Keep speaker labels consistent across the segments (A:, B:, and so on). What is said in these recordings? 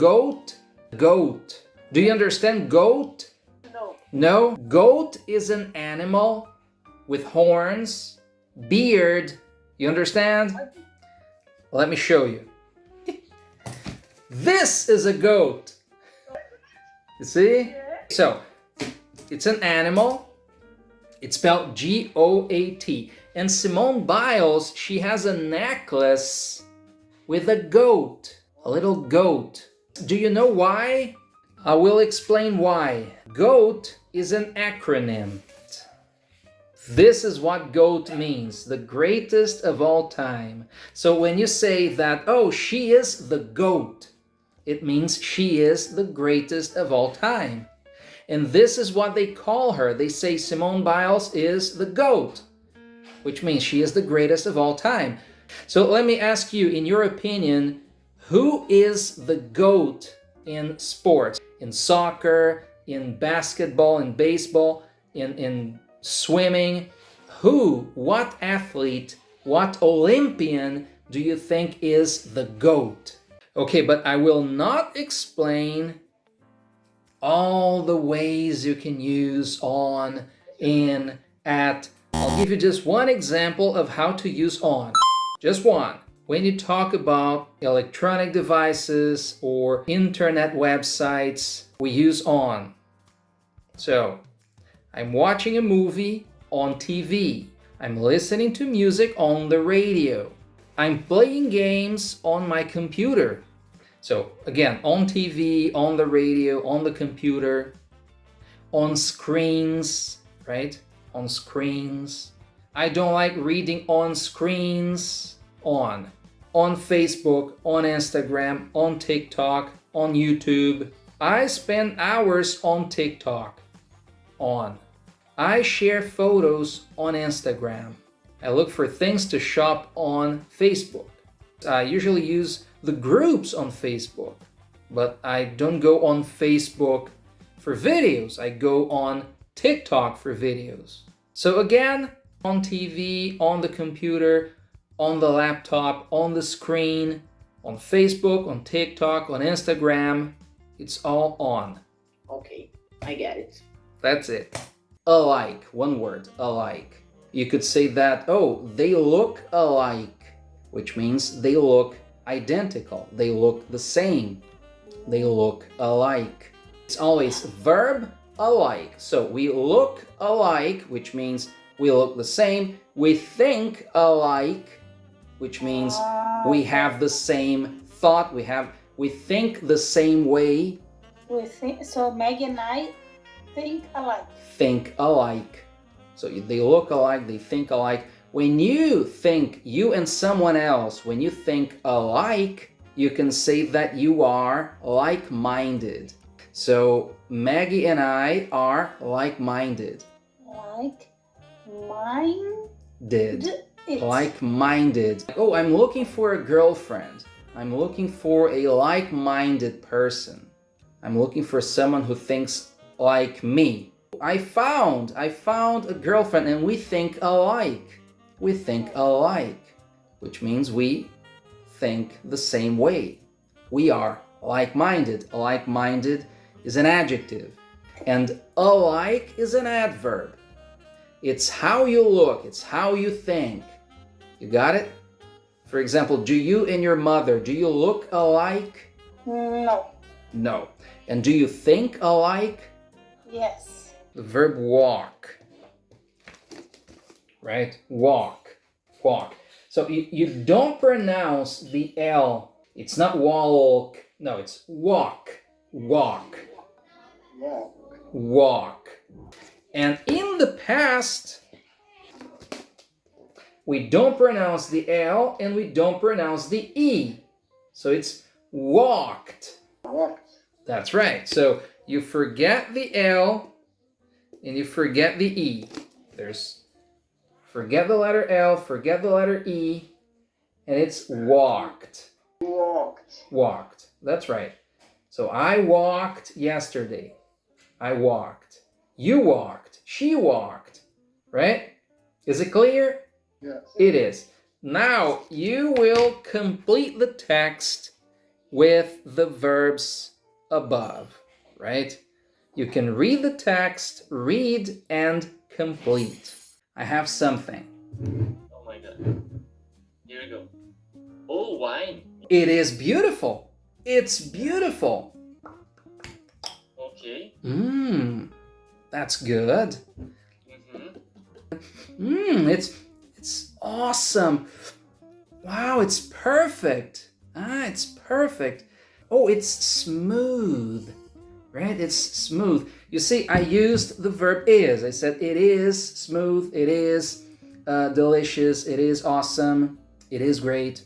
A: goat? Goat. Do you understand goat?
B: No.
A: No? Goat is an animal with horns, beard. You understand? Let me show you. This is a goat. You see? So, it's an animal. It's spelled G-O-A-T. And Simone Biles, she has a necklace with a goat, a little goat. Do you know why? I will explain why. GOAT is an acronym. This is what GOAT means, the greatest of all time. So when you say that, oh, she is the GOAT, it means she is the greatest of all time. And this is what they call her. They say Simone Biles is the GOAT, which means she is the greatest of all time. So let me ask you, in your opinion, who is the GOAT in sports? In soccer, in basketball, in baseball, in swimming? Who, what athlete, what Olympian do you think is the GOAT? Okay, but I will not explain all the ways you can use on, in, at. I'll give you just one example of how to use on. Just one. When you talk about electronic devices or internet websites, we use on. So, I'm watching a movie on TV. I'm listening to music on the radio. I'm playing games on my computer. So, again, on TV, on the radio, on the computer, on screens, right? On screens. I don't like reading on screens. On Facebook, on Instagram, on TikTok, on YouTube. I spend hours on TikTok. On. I share photos on Instagram. I look for things to shop on Facebook. I usually use the groups on Facebook, but I don't go on Facebook for videos. I go on TikTok for videos. So again, on TV, on the computer, on the laptop, on the screen, on Facebook, on TikTok, on Instagram, it's all on.
B: Okay, I get it.
A: That's it. Alike, one word, alike. You could say that, oh, they look alike, which means they look identical. They look the same. They look alike. It's always verb alike. So we look alike, which means we look the same. We think alike, which means we have the same thought. We think the same way.
B: So Maggie and I think alike.
A: Think alike. So they look alike, they think alike. When you think, you and someone else, when you think alike, you can say that you are like-minded. So Maggie and I are like-minded.
B: Like-minded.
A: Like-minded. Oh, I'm looking for a girlfriend. I'm looking for a like-minded person. I'm looking for someone who thinks like me. I found a girlfriend and we think alike. We think alike, which means we think the same way. We are like-minded. Like-minded is an adjective, and alike is an adverb. It's how you look, it's how you think. You got it? For example, do you and your mother, do you look alike?
B: No.
A: No. And do you think alike?
B: Yes.
A: The verb walk. Right? Walk. Walk. So you don't pronounce the L. It's not walk. No, it's walk. Walk. Walk. And in the past, we don't pronounce the L and we don't pronounce the E. So it's walked. That's right. So you forget the L and you forget the E. Forget the letter L, forget the letter E, and it's walked. Walked. That's right. So I walked yesterday. I walked. You walked. She walked. Right? Is it clear?
C: Yes.
A: It is. Now you will complete the text with the verbs above, right? You can read the text, read, and complete. I have something.
C: Oh my god. Here we go. Oh, wine.
A: It is beautiful. It's beautiful.
C: Okay.
A: That's good. It's awesome. Wow, it's perfect. It's perfect. Oh, it's smooth, right? It's smooth. You see, I used the verb is. I said it is smooth, it is delicious, it is awesome, it is great.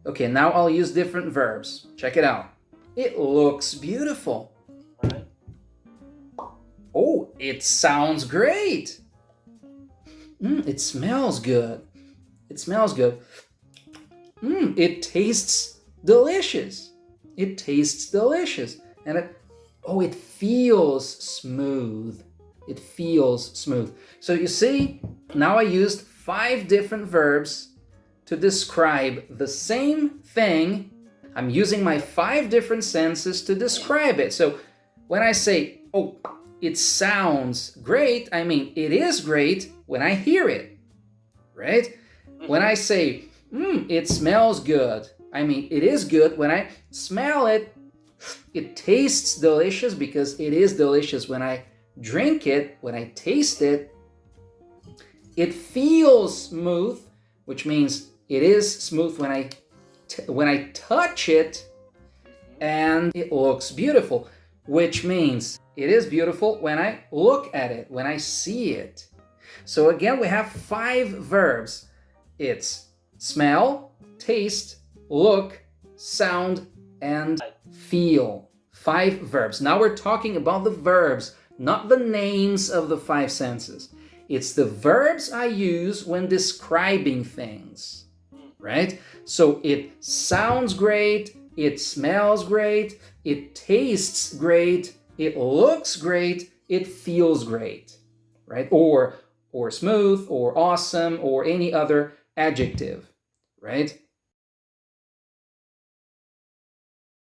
A: Okay, now I'll use different verbs. Check it out. It looks beautiful.
C: Right.
A: Oh, it sounds great. It smells good. It smells good. It tastes delicious. It tastes delicious. And it feels smooth. It feels smooth. So you see, now I used 5 different verbs to describe the same thing. I'm using my 5 different senses to describe it. So when I say, oh, it sounds great, I mean, it is great when I hear it, right? When I say, it smells good, I mean, it is good when I smell it. It tastes delicious because it is delicious when I drink it, when I taste it. It feels smooth, which means it is smooth when I touch it, and it looks beautiful, which means it is beautiful when I look at it, when I see it. So again, we have 5 verbs. It's smell, taste, look, sound, and feel. 5 verbs. Now we're talking about the verbs, not the names of the 5 senses. It's the verbs I use when describing things, right? So it sounds great, it smells great, it tastes great, it looks great, it feels great, right? Or smooth, or awesome, or any other adjective, right?